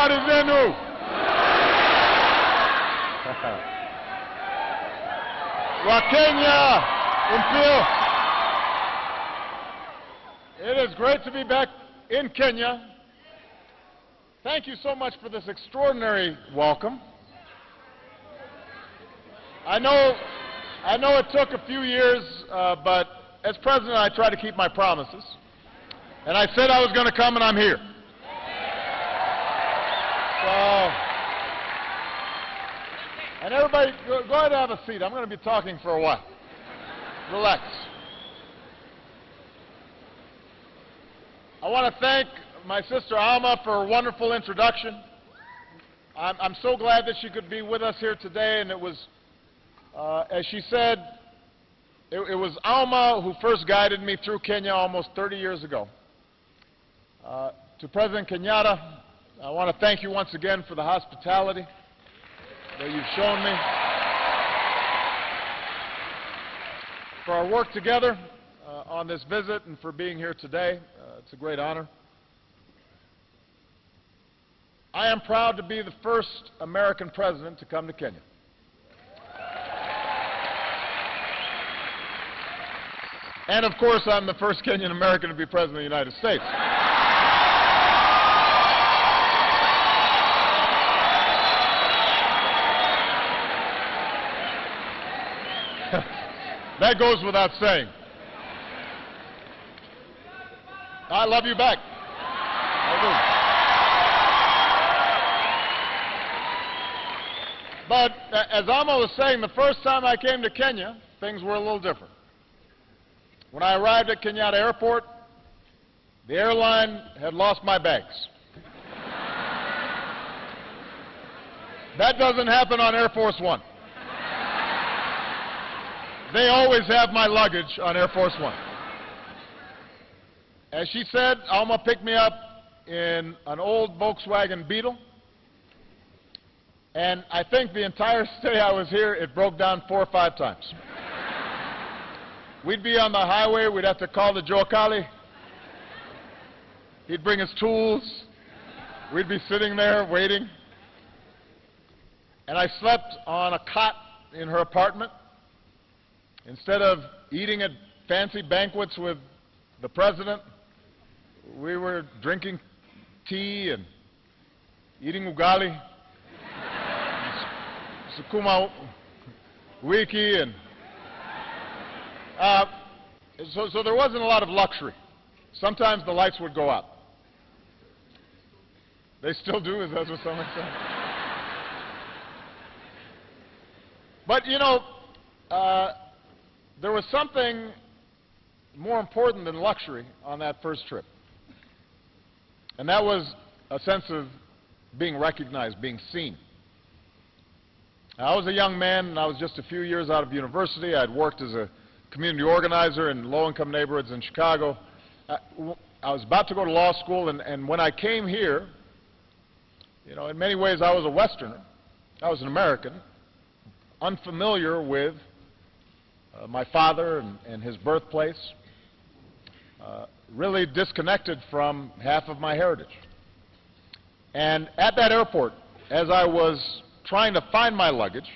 habari zenu? Wa Kenya, umpio. It is great to be back in Kenya. Thank you so much for this extraordinary welcome. I know it took a few years, but as president, I try to keep my promises. And I said I was going to come, and I'm here. So, and everybody, go ahead and have a seat. I'm going to be talking for a while. Relax. I want to thank my sister Alma for a wonderful introduction. I'm so glad that she could be with us here today, and it was, as she said, it was Alma who first guided me through Kenya almost 30 years ago. To President Kenyatta, I want to thank you once again for the hospitality that you've shown me, for our work together on this visit, and for being here today. It's a great honor. I am proud to be the first American president to come to Kenya. And of course, I'm the first Kenyan American to be president of the United States. That goes without saying. I love you back. I do. But as Alma was saying, the first time I came to Kenya, things were a little different. When I arrived at Kenyatta Airport, the airline had lost my bags. That doesn't happen on Air Force One. They always have my luggage on Air Force One. As she said, Alma picked me up in an old Volkswagen Beetle. And I think the entire stay I was here, it broke down 4 or 5 times. We'd be on the highway, we'd have to call the Jokali. He'd bring his tools. We'd be sitting there waiting. And I slept on a cot in her apartment. Instead of eating at fancy banquets with the president, we were drinking tea and eating ugali, sukuma wiki, and so there wasn't a lot of luxury. Sometimes the lights would go out. They still do, is that what someone said? But you know, there was something more important than luxury on that first trip. And that was a sense of being recognized, being seen. I was a young man, and I was just a few years out of university. I had worked as a community organizer in low-income neighborhoods in Chicago. I was about to go to law school, and when I came here, you know, in many ways I was a Westerner. I was an American, unfamiliar with my father and his birthplace, really disconnected from half of my heritage. And at that airport, as I was trying to find my luggage,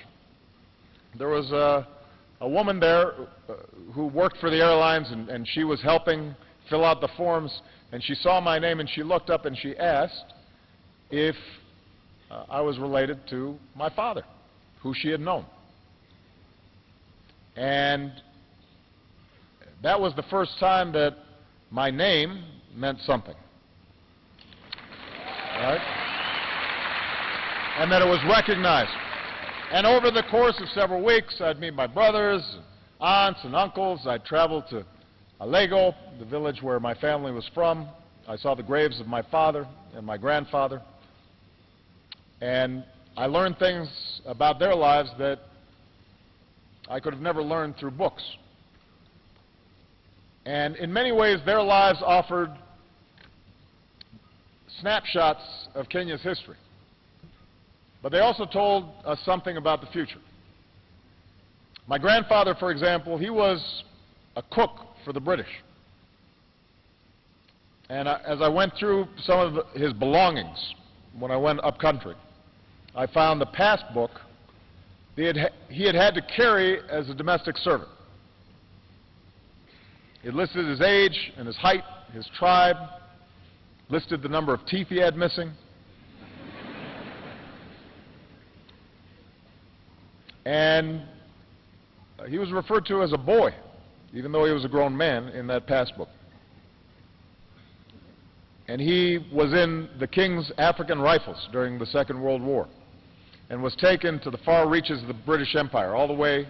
there was a woman there who worked for the airlines, and she was helping fill out the forms, and she saw my name, and she looked up and she asked if I was related to my father, who she had known. And that was the first time that my name meant something. Right? And that it was recognized. And over the course of several weeks, I'd meet my brothers, aunts, and uncles. I'd travel to Alego, the village where my family was from. I saw the graves of my father and my grandfather. And I learned things about their lives that I could have never learned through books. And in many ways, their lives offered snapshots of Kenya's history. But they also told us something about the future. My grandfather, for example, he was a cook for the British. And as I went through some of his belongings, when I went up country, I found the passbook he had had to carry as a domestic servant. It listed his age and his height, his tribe, listed the number of teeth he had missing. And he was referred to as a boy, even though he was a grown man in that passbook. And he was in the King's African Rifles during the Second World War and was taken to the far reaches of the British Empire, all the way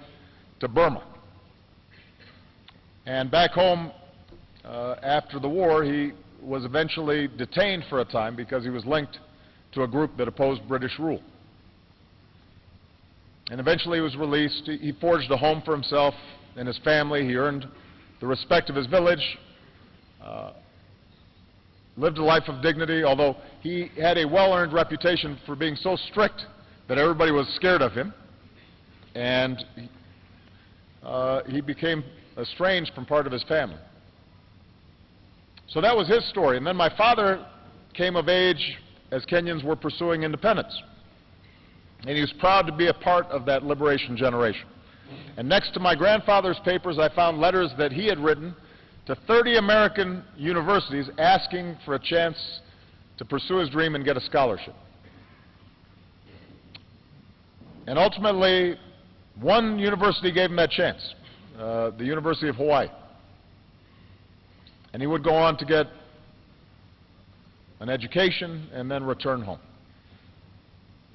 to Burma. And back home, after the war, he was eventually detained for a time because he was linked to a group that opposed British rule. And eventually he was released. He forged a home for himself and his family. He earned the respect of his village, lived a life of dignity, although he had a well-earned reputation for being so strict that everybody was scared of him. And he became estranged from part of his family. So that was his story. And then my father came of age as Kenyans were pursuing independence. And he was proud to be a part of that liberation generation. And next to my grandfather's papers, I found letters that he had written to 30 American universities asking for a chance to pursue his dream and get a scholarship. And ultimately, one university gave him that chance, the University of Hawaii. And he would go on to get an education and then return home.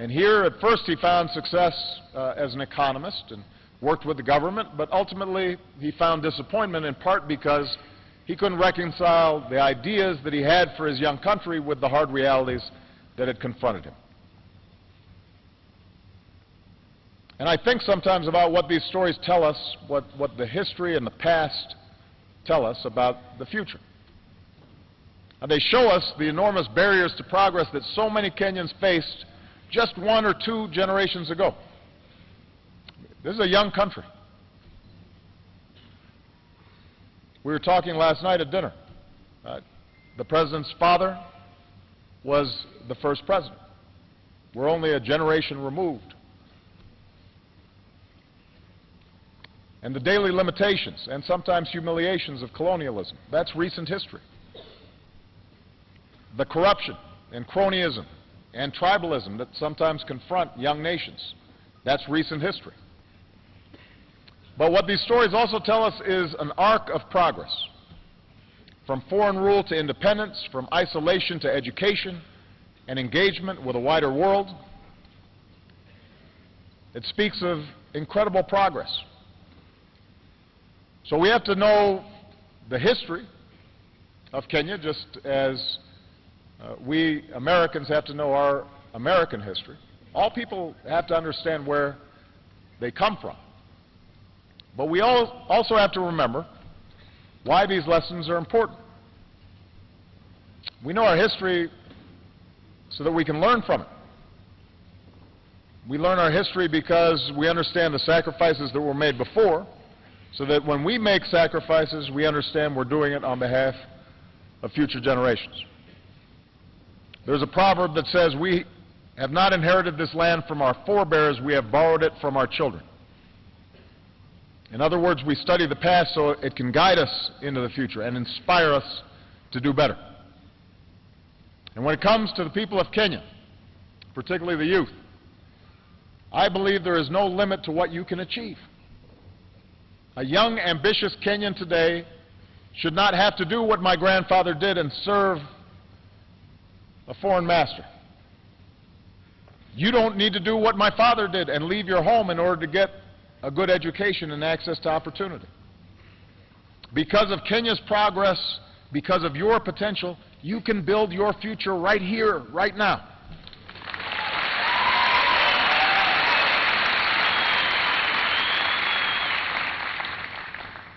And here, at first, he found success as an economist and worked with the government, but ultimately he found disappointment in part because he couldn't reconcile the ideas that he had for his young country with the hard realities that had confronted him. And I think sometimes about what these stories tell us, what the history and the past tell us about the future. And they show us the enormous barriers to progress that so many Kenyans faced just 1 or 2 generations ago. This is a young country. We were talking last night at dinner. The president's father was the first president. We're only a generation removed. And the daily limitations and sometimes humiliations of colonialism, that's recent history. The corruption and cronyism and tribalism that sometimes confront young nations, that's recent history. But what these stories also tell us is an arc of progress. From foreign rule to independence, from isolation to education and engagement with a wider world. It speaks of incredible progress. So we have to know the history of Kenya, just as we Americans have to know our American history. All people have to understand where they come from. But we also have to remember why these lessons are important. We know our history so that we can learn from it. We learn our history because we understand the sacrifices that were made before, so that when we make sacrifices, we understand we're doing it on behalf of future generations. There's a proverb that says, "We have not inherited this land from our forebears, we have borrowed it from our children." In other words, we study the past so it can guide us into the future and inspire us to do better. And when it comes to the people of Kenya, particularly the youth, I believe there is no limit to what you can achieve. A young, ambitious Kenyan today should not have to do what my grandfather did and serve a foreign master. You don't need to do what my father did and leave your home in order to get a good education and access to opportunity. Because of Kenya's progress, because of your potential, you can build your future right here, right now.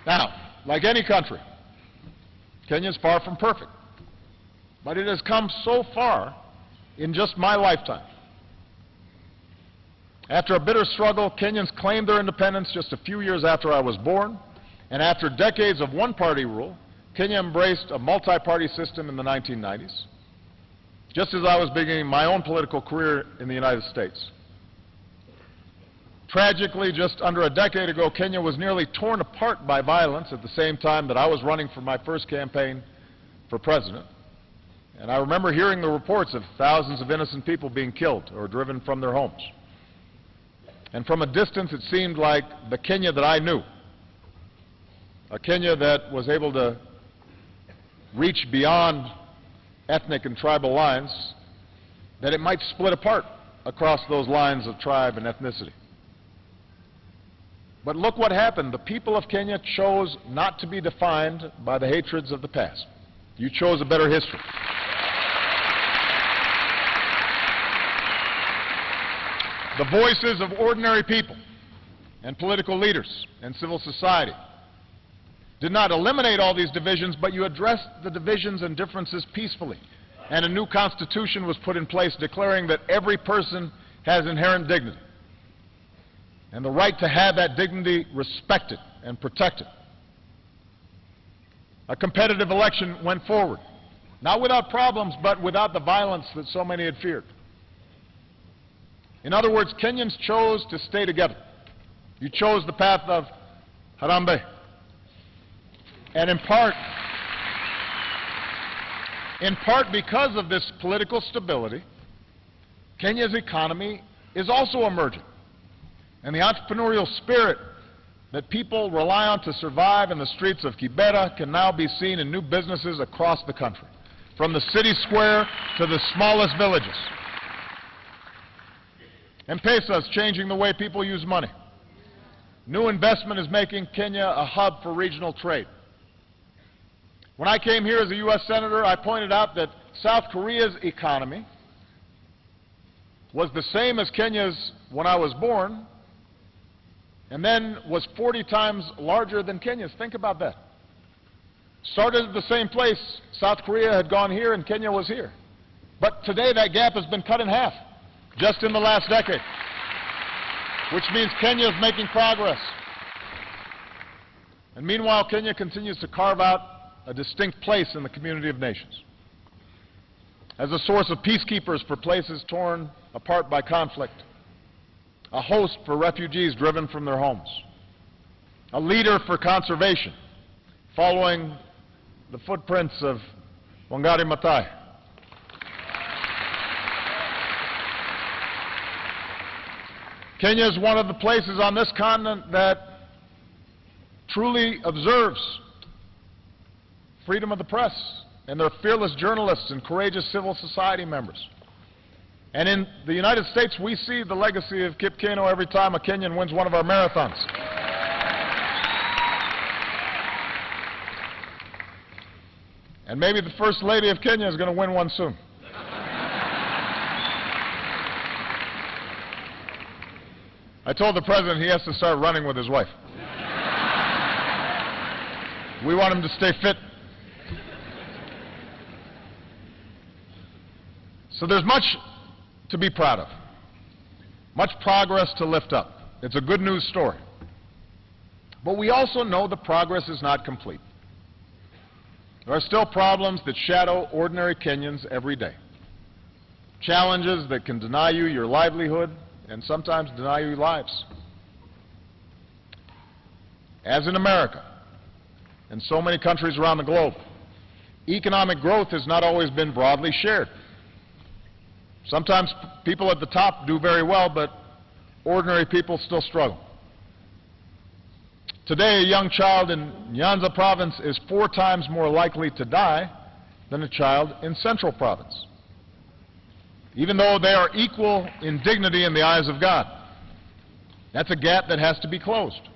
Now, like any country, Kenya is far from perfect. But it has come so far in just my lifetime. After a bitter struggle, Kenyans claimed their independence just a few years after I was born, and after decades of one-party rule, Kenya embraced a multi-party system in the 1990s. just as I was beginning my own political career in the United States. Tragically, just under a decade ago, Kenya was nearly torn apart by violence at the same time that I was running for my first campaign for president. And I remember hearing the reports of thousands of innocent people being killed or driven from their homes. And from a distance, it seemed like the Kenya that I knew, a Kenya that was able to reach beyond ethnic and tribal lines, that it might split apart across those lines of tribe and ethnicity. But look what happened. The people of Kenya chose not to be defined by the hatreds of the past. You chose a better history. The voices of ordinary people and political leaders and civil society did not eliminate all these divisions, but you addressed the divisions and differences peacefully. And a new constitution was put in place declaring that every person has inherent dignity and the right to have that dignity respected and protected. A competitive election went forward, not without problems, but without the violence that so many had feared. In other words, Kenyans chose to stay together. You chose the path of Harambee. And in part because of this political stability, Kenya's economy is also emerging. And the entrepreneurial spirit that people rely on to survive in the streets of Kibera can now be seen in new businesses across the country, from the city square to the smallest villages. M-Pesa is changing the way people use money. New investment is making Kenya a hub for regional trade. When I came here as a U.S. Senator, I pointed out that South Korea's economy was the same as Kenya's when I was born, and then was 40 times larger than Kenya's. Think about that. Started at the same place. South Korea had gone here and Kenya was here. But today that gap has been cut in half, just in the last decade, which means Kenya is making progress. And meanwhile, Kenya continues to carve out a distinct place in the community of nations as a source of peacekeepers for places torn apart by conflict, a host for refugees driven from their homes, a leader for conservation, following the footprints of Wangari Maathai. Kenya is one of the places on this continent that truly observes freedom of the press, and their fearless journalists and courageous civil society members. And in the United States, we see the legacy of Kip Keino every time a Kenyan wins one of our marathons. And maybe the First Lady of Kenya is going to win one soon. I told the President he has to start running with his wife. We want him to stay fit. So there's much to be proud of, much progress to lift up. It's a good news story. But we also know the progress is not complete. There are still problems that shadow ordinary Kenyans every day. Challenges that can deny you your livelihood and sometimes deny you lives. As in America and so many countries around the globe, economic growth has not always been broadly shared. Sometimes people at the top do very well, but ordinary people still struggle. Today, a young child in Nyanza province is 4 times more likely to die than a child in Central province, even though they are equal in dignity in the eyes of God. That's a gap that has to be closed.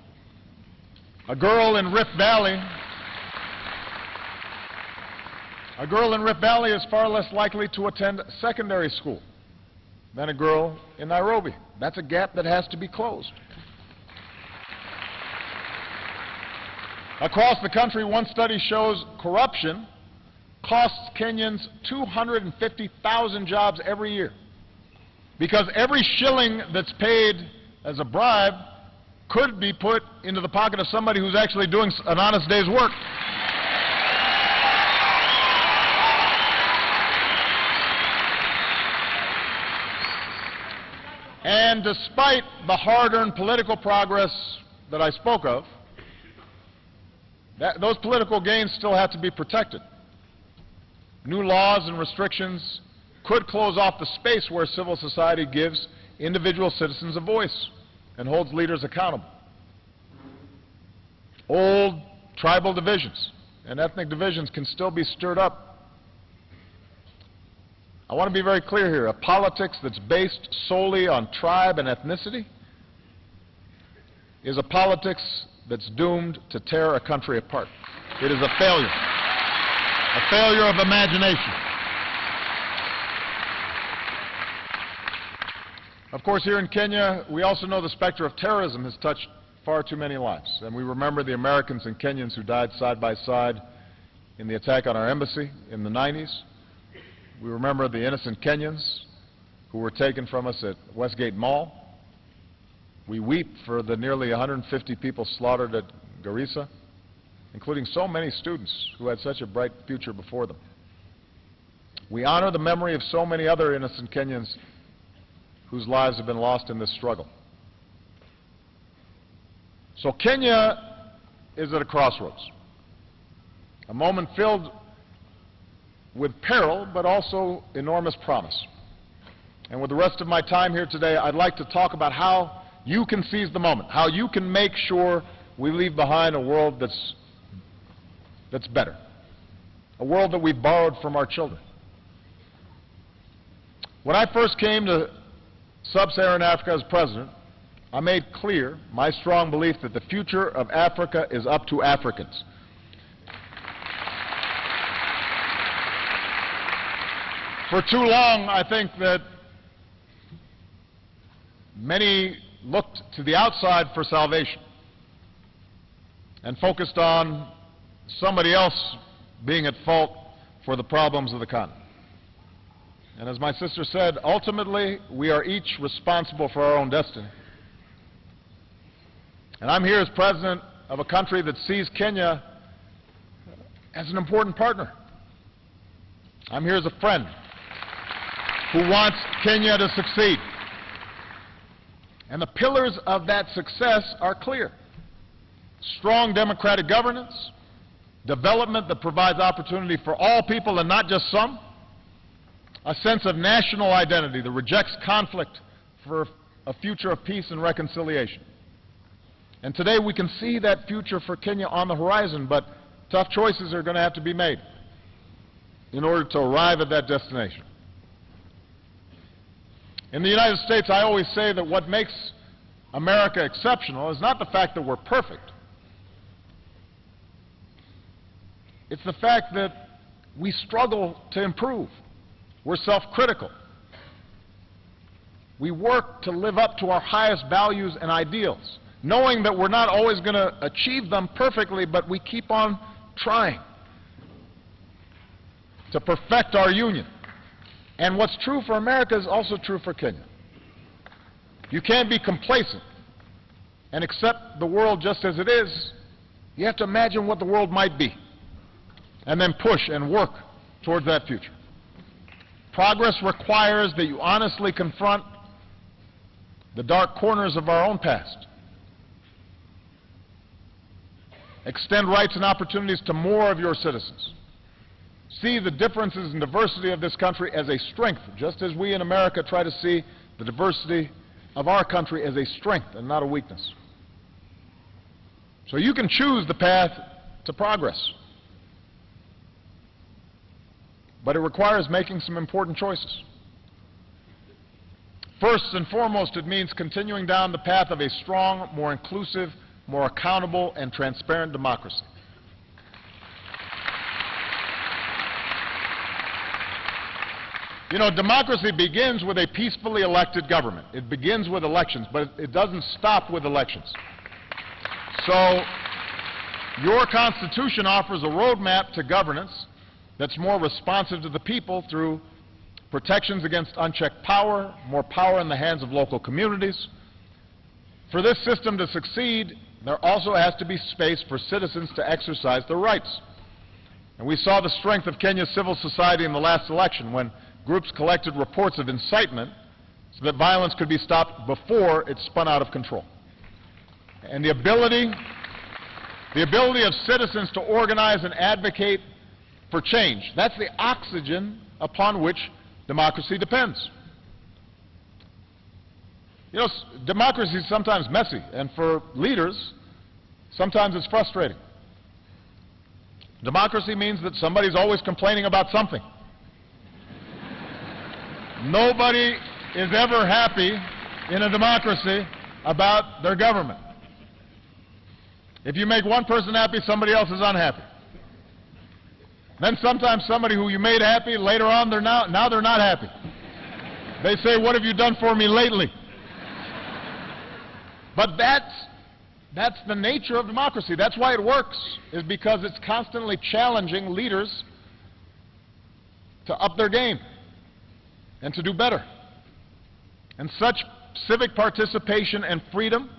A girl in Rift Valley is far less likely to attend secondary school than a girl in Nairobi. That's a gap that has to be closed. Across the country, one study shows corruption costs Kenyans 250,000 jobs every year, because every shilling that's paid as a bribe could be put into the pocket of somebody who's actually doing an honest day's work. And despite the hard-earned political progress that I spoke of, those political gains still have to be protected. New laws and restrictions could close off the space where civil society gives individual citizens a voice and holds leaders accountable. Old tribal divisions and ethnic divisions can still be stirred up. I want to be very clear here. A politics that's based solely on tribe and ethnicity is a politics that's doomed to tear a country apart. It is a failure of imagination. Of course, here in Kenya, we also know the specter of terrorism has touched far too many lives. And we remember the Americans and Kenyans who died side by side in the attack on our embassy in the 90s. We remember the innocent Kenyans who were taken from us at Westgate Mall. We weep for the nearly 150 people slaughtered at Garissa, including so many students who had such a bright future before them. We honor the memory of so many other innocent Kenyans whose lives have been lost in this struggle. So Kenya is at a crossroads, a moment filled with peril, but also enormous promise. And with the rest of my time here today, I'd like to talk about how you can seize the moment, how you can make sure we leave behind a world that's better, a world that we've borrowed from our children. When I first came to Sub-Saharan Africa as president, I made clear my strong belief that the future of Africa is up to Africans. For too long, I think that many looked to the outside for salvation and focused on somebody else being at fault for the problems of the continent. And as my sister said, ultimately, we are each responsible for our own destiny. And I'm here as president of a country that sees Kenya as an important partner. I'm here as a friend who wants Kenya to succeed. And the pillars of that success are clear. Strong democratic governance, development that provides opportunity for all people and not just some, a sense of national identity that rejects conflict for a future of peace and reconciliation. And today we can see that future for Kenya on the horizon, but tough choices are going to have to be made in order to arrive at that destination. In the United States, I always say that what makes America exceptional is not the fact that we're perfect. It's the fact that we struggle to improve. We're self-critical. We work to live up to our highest values and ideals, knowing that we're not always going to achieve them perfectly, but we keep on trying to perfect our union. And what's true for America is also true for Kenya. You can't be complacent and accept the world just as it is. You have to imagine what the world might be and then push and work towards that future. Progress requires that you honestly confront the dark corners of our own past. Extend rights and opportunities to more of your citizens. See the differences and diversity of this country as a strength, just as we in America try to see the diversity of our country as a strength and not a weakness. So you can choose the path to progress. But it requires making some important choices. First and foremost, it means continuing down the path of a strong, more inclusive, more accountable, and transparent democracy. You know, democracy begins with a peacefully elected government. It begins with elections, but it doesn't stop with elections. So, your Constitution offers a roadmap to governance that's more responsive to the people through protections against unchecked power, more power in the hands of local communities. For this system to succeed, there also has to be space for citizens to exercise their rights. And we saw the strength of Kenya's civil society in the last election when groups collected reports of incitement so that violence could be stopped before it spun out of control. And the ability of citizens to organize and advocate for change, that's the oxygen upon which democracy depends. You know, democracy is sometimes messy, and for leaders, sometimes it's frustrating. Democracy means that somebody's always complaining about something. Nobody is ever happy in a democracy about their government. If you make one person happy, somebody else is unhappy. Then sometimes somebody who you made happy, later on now they're not happy. They say, "What have you done for me lately?" But that's the nature of democracy. That's why it works, is because it's constantly challenging leaders to up their game and to do better. And such civic participation and freedom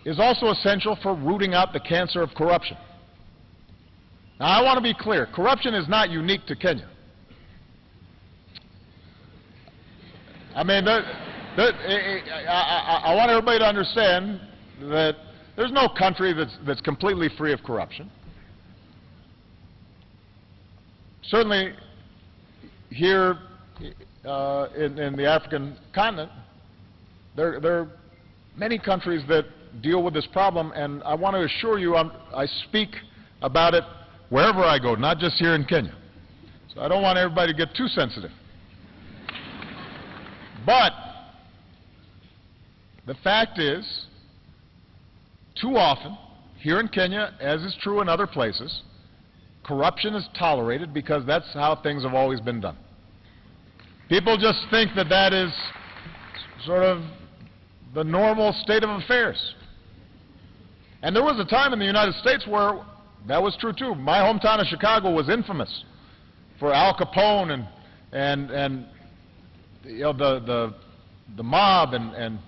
is also essential for rooting out the cancer of corruption. Now, I want to be clear. Corruption is not unique to Kenya. I mean, I want everybody to understand that there's no country that's completely free of corruption. Certainly, here in the African continent, there are many countries that deal with this problem, and I want to assure you I speak about it wherever I go, not just here in Kenya. So I don't want everybody to get too sensitive. But the fact is, too often, here in Kenya, as is true in other places, corruption is tolerated because that's how things have always been done. People just think that that is sort of the normal state of affairs. And there was a time in the United States where that was true too. My hometown of Chicago was infamous for Al Capone and you know, the mob and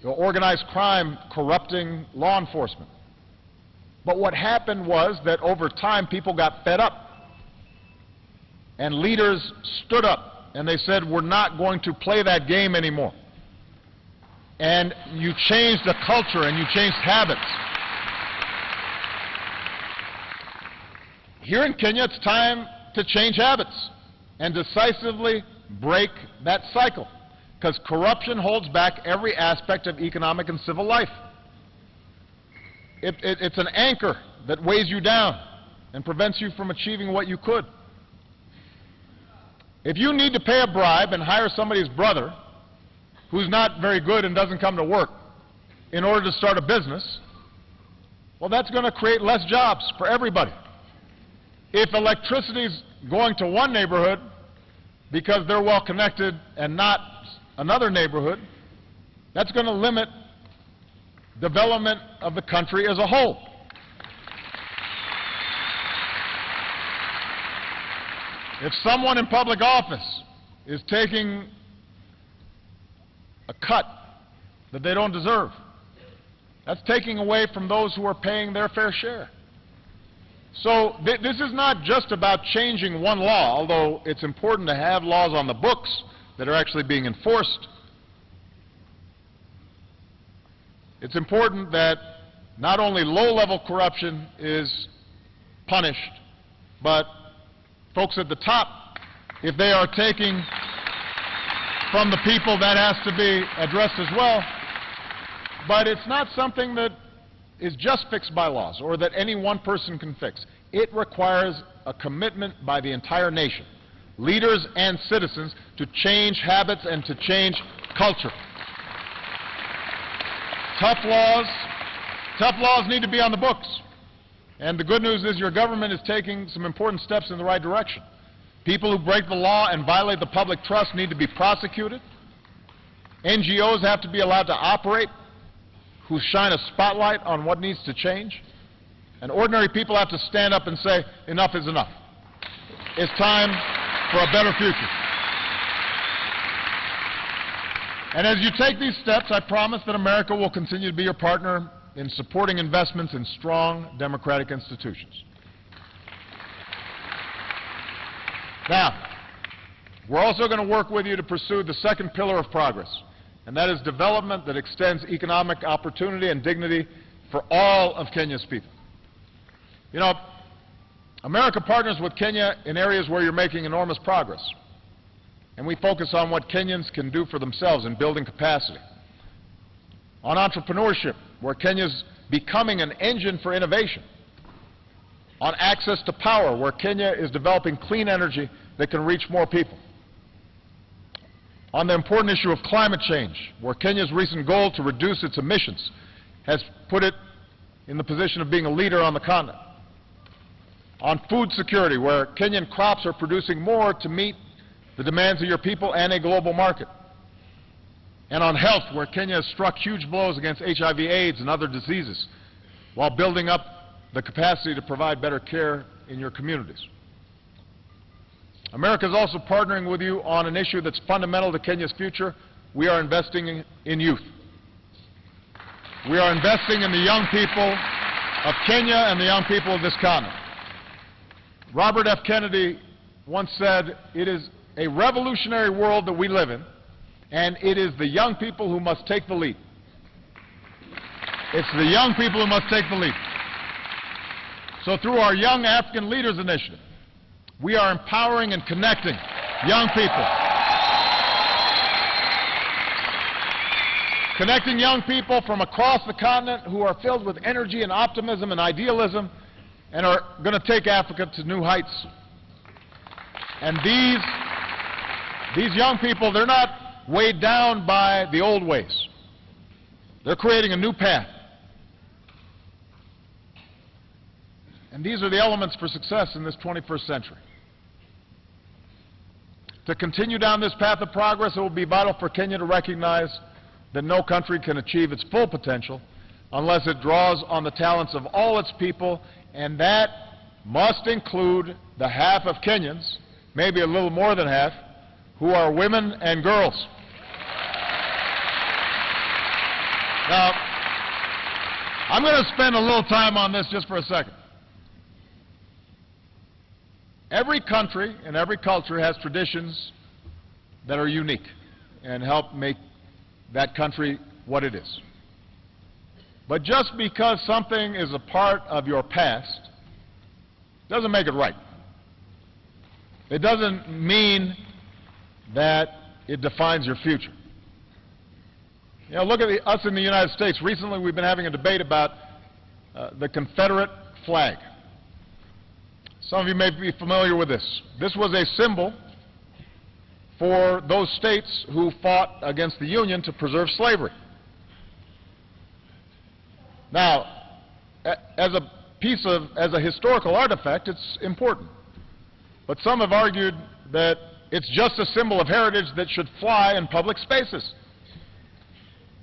organized crime corrupting law enforcement. But what happened was that over time people got fed up, and leaders stood up and they said, "We're not going to play that game anymore." And you changed the culture and you changed habits. Here in Kenya, it's time to change habits and decisively break that cycle, because corruption holds back every aspect of economic and civil life. It's an anchor that weighs you down and prevents you from achieving what you could. If you need to pay a bribe and hire somebody's brother who's not very good and doesn't come to work in order to start a business, well, that's going to create less jobs for everybody. If electricity's going to one neighborhood because they're well connected and not another neighborhood, that's going to limit development of the country as a whole. If someone in public office is taking a cut that they don't deserve, that's taking away from those who are paying their fair share. So this is not just about changing one law, although it's important to have laws on the books that are actually being enforced. It's important that not only low-level corruption is punished, but folks at the top, if they are taking from the people, that has to be addressed as well. But it's not something that is just fixed by laws or that any one person can fix. It requires a commitment by the entire nation, leaders and citizens, to change habits and to change culture. Tough laws need to be on the books. And the good news is your government is taking some important steps in the right direction. People who break the law and violate the public trust need to be prosecuted. NGOs have to be allowed to operate, who shine a spotlight on what needs to change. And ordinary people have to stand up and say, enough is enough. It's time for a better future. And as you take these steps, I promise that America will continue to be your partner in supporting investments in strong democratic institutions. Now, We're also going to work with you to pursue the second pillar of progress, and that is development that extends economic opportunity and dignity for all of Kenya's people. You know, America partners with Kenya in areas where you're making enormous progress, and we focus on what Kenyans can do for themselves in building capacity. On entrepreneurship, where Kenya's becoming an engine for innovation. On access to power, where Kenya is developing clean energy that can reach more people. On the important issue of climate change, where Kenya's recent goal to reduce its emissions has put it in the position of being a leader on the continent. On food security, where Kenyan crops are producing more to meet the demands of your people and a global market. And on health, where Kenya has struck huge blows against HIV, AIDS, and other diseases, while building up the capacity to provide better care in your communities. America is also partnering with you on an issue that's fundamental to Kenya's future. We are investing in youth. We are investing in the young people of Kenya and the young people of this continent. Robert F. Kennedy once said, "It is a revolutionary world that we live in, and it is the young people who must take the lead." It's the young people who must take the lead. So through our Young African Leaders Initiative, we are empowering and connecting young people. Connecting young people from across the continent who are filled with energy and optimism and idealism and are going to take Africa to new heights. And these young people, they're not weighed down by the old ways. They're creating a new path. And these are the elements for success in this 21st century. To continue down this path of progress, it will be vital for Kenya to recognize that no country can achieve its full potential unless it draws on the talents of all its people, and that must include the half of Kenyans, maybe a little more than half, who are women and girls. Now, I'm going to spend a little time on this just for a second. Every country and every culture has traditions that are unique and help make that country what it is. But just because something is a part of your past doesn't make it right. It doesn't mean that it defines your future. You know, look at us in the United States. Recently we've been having a debate about the Confederate flag. Some of you may be familiar with this. This was a symbol for those states who fought against the Union to preserve slavery. Now, as a historical artifact, it's important. But some have argued that it's just a symbol of heritage that should fly in public spaces.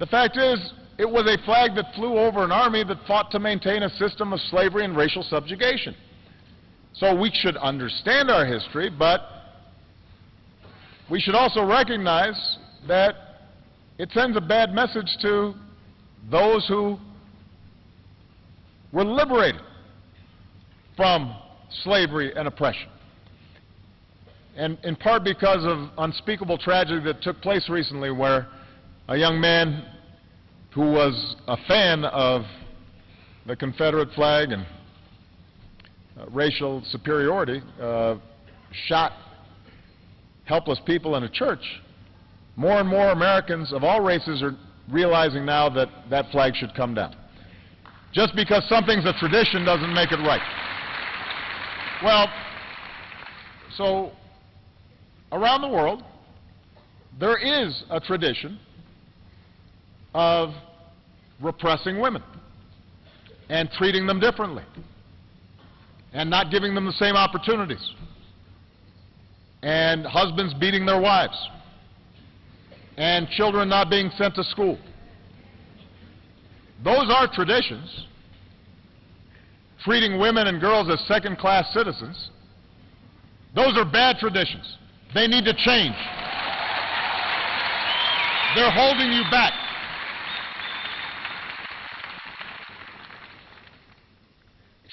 The fact is, it was a flag that flew over an army that fought to maintain a system of slavery and racial subjugation. So we should understand our history, but we should also recognize that it sends a bad message to those who were liberated from slavery and oppression. And in part because of unspeakable tragedy that took place recently, where a young man who was a fan of the Confederate flag and racial superiority shot helpless people in a church. More and more Americans of all races are realizing now that that flag should come down. Just because something's a tradition doesn't make it right. Well, so around the world, there is a tradition of repressing women and treating them differently and not giving them the same opportunities, and husbands beating their wives, and children not being sent to school. Those are traditions. Treating women and girls as second-class citizens, those are bad traditions. They need to change. They're holding you back.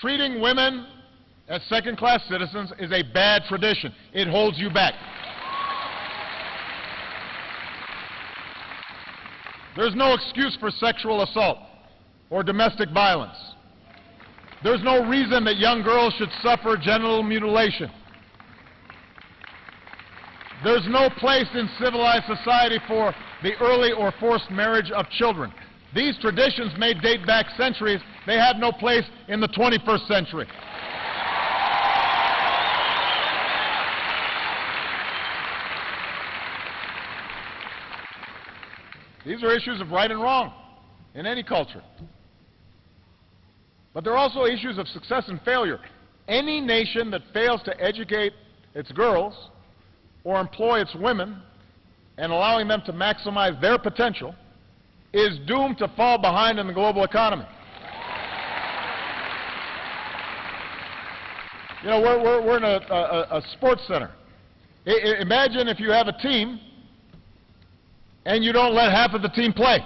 Treating women as second-class citizens is a bad tradition. It holds you back. There's no excuse for sexual assault or domestic violence. There's no reason that young girls should suffer genital mutilation. There's no place in civilized society for the early or forced marriage of children. These traditions may date back centuries. They have no place in the 21st century. These are issues of right and wrong in any culture. But there are also issues of success and failure. Any nation that fails to educate its girls or employ its women and allowing them to maximize their potential is doomed to fall behind in the global economy. You know, we're in a sports center. Imagine if you have a team and you don't let half of the team play.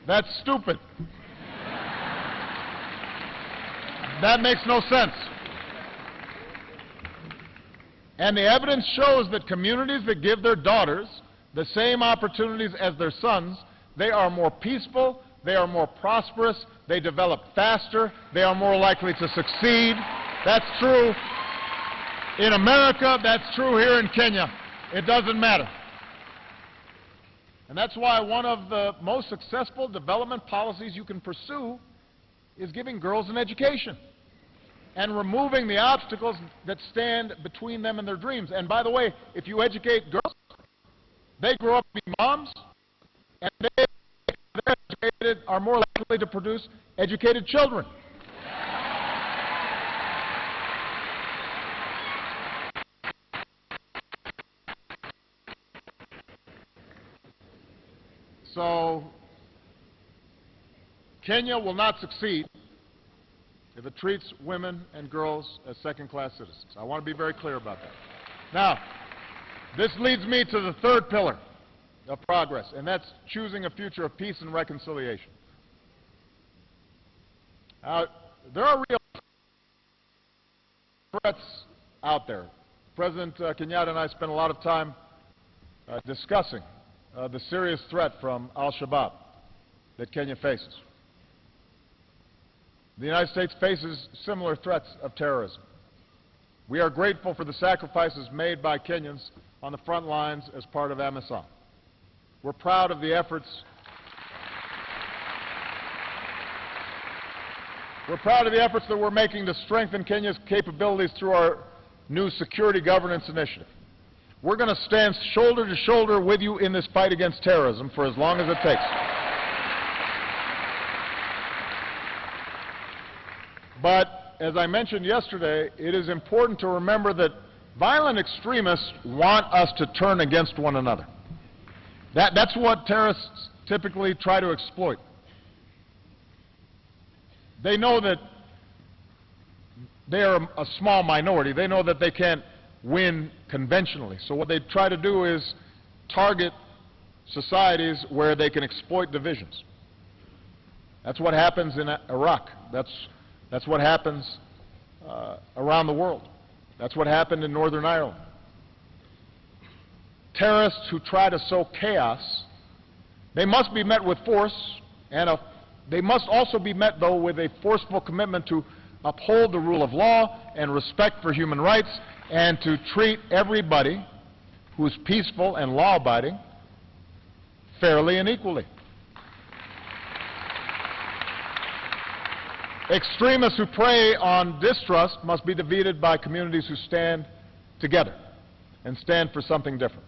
That's stupid. That makes no sense. And the evidence shows that communities that give their daughters the same opportunities as their sons, they are more peaceful, they are more prosperous, they develop faster, they are more likely to succeed. That's true in America, that's true here in Kenya. It doesn't matter. And that's why one of the most successful development policies you can pursue is giving girls an education and removing the obstacles that stand between them and their dreams. And by the way, if you educate girls, they grow up to be moms, and they're educated, are more likely to produce educated children. So, Kenya will not succeed if it treats women and girls as second-class citizens. I want to be very clear about that. Now, this leads me to the third pillar of progress, and that's choosing a future of peace and reconciliation. There are real threats out there. President Kenyatta and I spent a lot of time discussing the serious threat from Al-Shabaab that Kenya faces. The United States faces similar threats of terrorism. We are grateful for the sacrifices made by Kenyans on the front lines as part of AMISOM. We're proud of the efforts that we're making to strengthen Kenya's capabilities through our new Security Governance Initiative. We're going to stand shoulder to shoulder with you in this fight against terrorism for as long as it takes. But, as I mentioned yesterday, it is important to remember that violent extremists want us to turn against one another. That's what terrorists typically try to exploit. They know that they are a small minority. They know that they can't win conventionally. So what they try to do is target societies where they can exploit divisions. That's what happens in Iraq. That's what happens around the world. That's what happened in Northern Ireland. Terrorists who try to sow chaos, they must be met with force, and they must also be met, though, with a forceful commitment to uphold the rule of law and respect for human rights, and to treat everybody who's peaceful and law-abiding fairly and equally. Extremists who prey on distrust must be defeated by communities who stand together and stand for something different.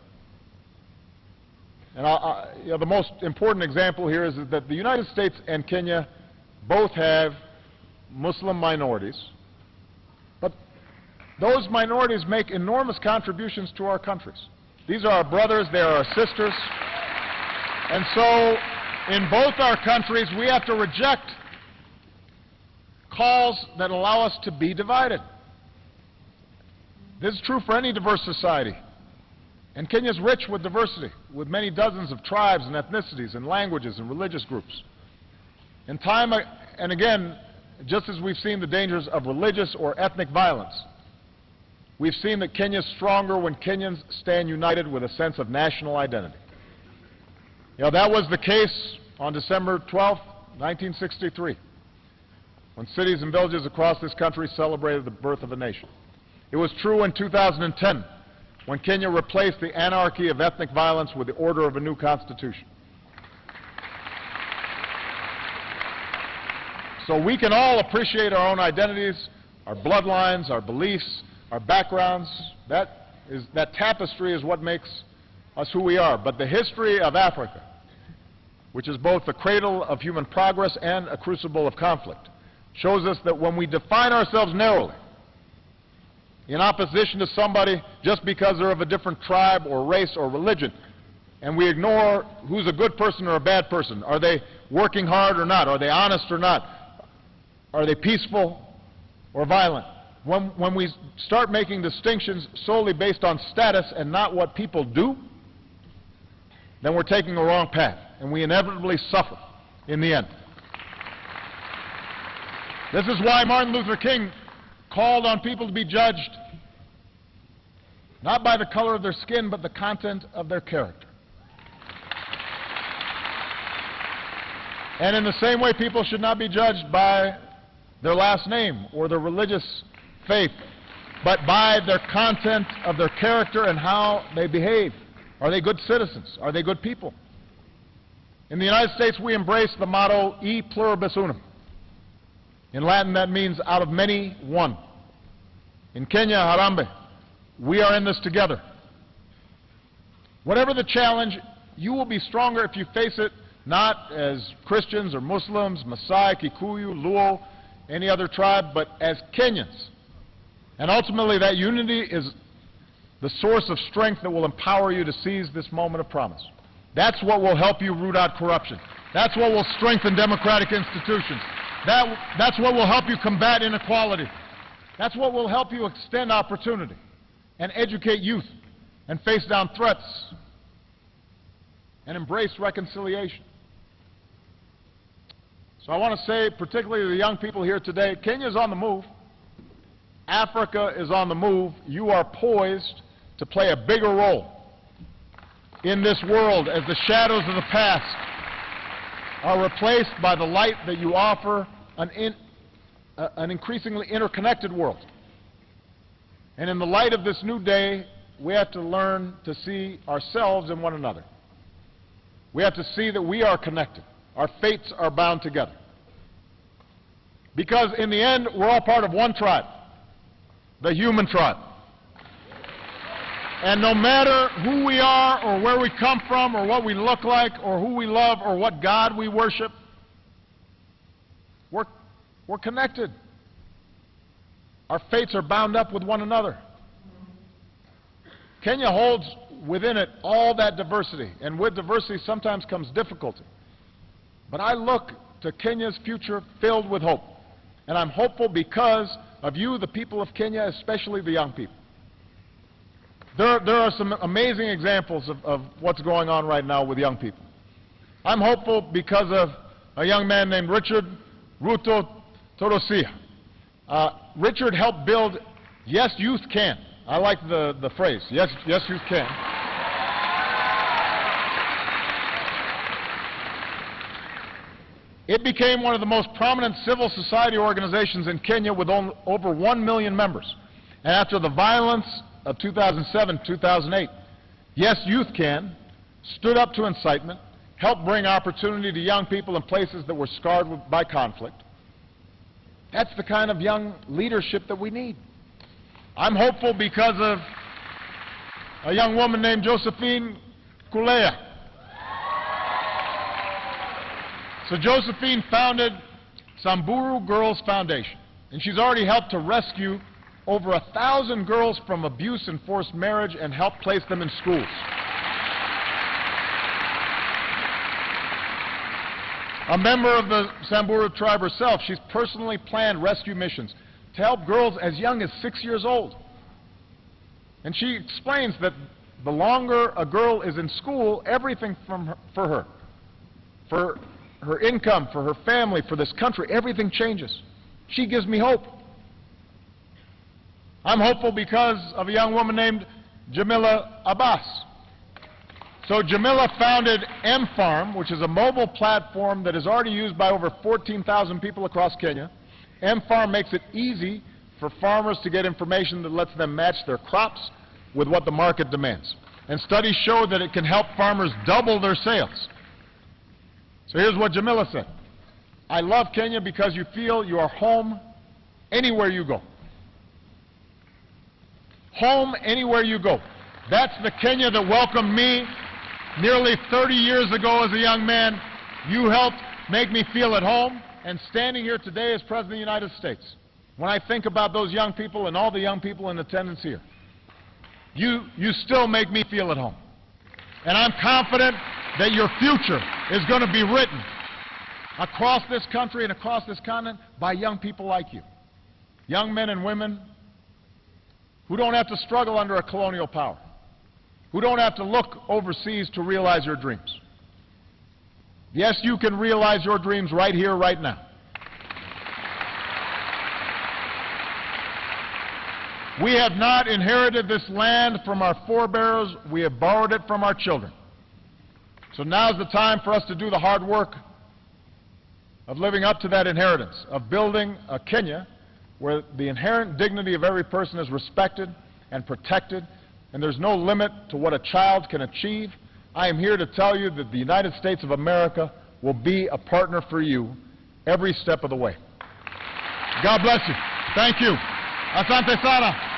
And the most important example here is that the United States and Kenya both have Muslim minorities, but those minorities make enormous contributions to our countries. These are our brothers, they are our sisters, and so in both our countries we have to reject calls that allow us to be divided. This is true for any diverse society. And Kenya is rich with diversity, with many dozens of tribes and ethnicities and languages and religious groups. And time and again, just as we've seen the dangers of religious or ethnic violence, We've seen that Kenya is stronger when Kenyans stand united with a sense of national identity. You know, that was the case on December 12, 1963, when cities and villages across this country celebrated the birth of a nation. It was true in 2010, when Kenya replaced the anarchy of ethnic violence with the order of a new constitution. So we can all appreciate our own identities, our bloodlines, our beliefs, our backgrounds. That tapestry is what makes us who we are. But the history of Africa, which is both the cradle of human progress and a crucible of conflict, shows us that when we define ourselves narrowly, in opposition to somebody just because they're of a different tribe or race or religion, and we ignore who's a good person or a bad person, are they working hard or not, are they honest or not, are they peaceful or violent? When we start making distinctions solely based on status and not what people do, then we're taking a wrong path, and we inevitably suffer in the end. This is why Martin Luther King called on people to be judged not by the color of their skin, but the content of their character. And in the same way, people should not be judged by their last name or their religious faith, but by their content of their character and how they behave. Are they good citizens? Are they good people? In the United States, we embrace the motto, E pluribus unum. In Latin, that means out of many, one. In Kenya, Harambee, we are in this together. Whatever the challenge, you will be stronger if you face it not as Christians or Muslims, Maasai, Kikuyu, Luo, any other tribe, but as Kenyans. And ultimately, that unity is the source of strength that will empower you to seize this moment of promise. That's what will help you root out corruption. That's what will strengthen democratic institutions. That's what will help you combat inequality. That's what will help you extend opportunity and educate youth and face down threats and embrace reconciliation. So I want to say, particularly to the young people here today, Kenya is on the move. Africa is on the move. You are poised to play a bigger role in this world as the shadows of the past are replaced by the light that you offer an increasingly interconnected world. And in the light of this new day, we have to learn to see ourselves and one another. We have to see that we are connected. Our fates are bound together. Because in the end, we're all part of one tribe, the human tribe. And no matter who we are or where we come from or what we look like or who we love or what God we worship, we're connected. Our fates are bound up with one another. Kenya holds within it all that diversity, and with diversity sometimes comes difficulty. But I look to Kenya's future filled with hope. And I'm hopeful because of you, the people of Kenya, especially the young people. There are some amazing examples of what's going on right now with young people. I'm hopeful because of a young man named Richard Ruto Torosia. Richard helped build Yes, Youth Can. I like the phrase, Yes, Youth Can. It became one of the most prominent civil society organizations in Kenya with over 1 million members. And after the violence of 2007-2008, Yes, Youth Can stood up to incitement, helped bring opportunity to young people in places that were scarred by conflict. That's the kind of young leadership that we need. I'm hopeful because of a young woman named Josephine Kulea. So Josephine founded Samburu Girls Foundation, and she's already helped to rescue over 1,000 girls from abuse and forced marriage and helped place them in schools. A member of the Samburu tribe herself, she's personally planned rescue missions to help girls as young as 6 years old. And she explains that the longer a girl is in school, everything for her income, for her family, for this country, everything changes. She gives me hope. I'm hopeful because of a young woman named Jamila Abbas. So Jamila founded M-Farm, which is a mobile platform that is already used by over 14,000 people across Kenya. M-Farm makes it easy for farmers to get information that lets them match their crops with what the market demands. And studies show that it can help farmers double their sales. So here's what Jamila said. I love Kenya because you feel you are home anywhere you go. Home anywhere you go. That's the Kenya that welcomed me nearly 30 years ago as a young man. You helped make me feel at home, and standing here today as President of the United States, when I think about those young people and all the young people in attendance here, you still make me feel at home. And I'm confident that your future is going to be written across this country and across this continent by young people like you. Young men and women who don't have to struggle under a colonial power, who don't have to look overseas to realize your dreams. Yes, you can realize your dreams right here, right now. We have not inherited this land from our forebears. We have borrowed it from our children. So now's the time for us to do the hard work of living up to that inheritance, of building a Kenya where the inherent dignity of every person is respected and protected, and there's no limit to what a child can achieve. I am here to tell you that the United States of America will be a partner for you every step of the way. God bless you. Thank you. Asante sana.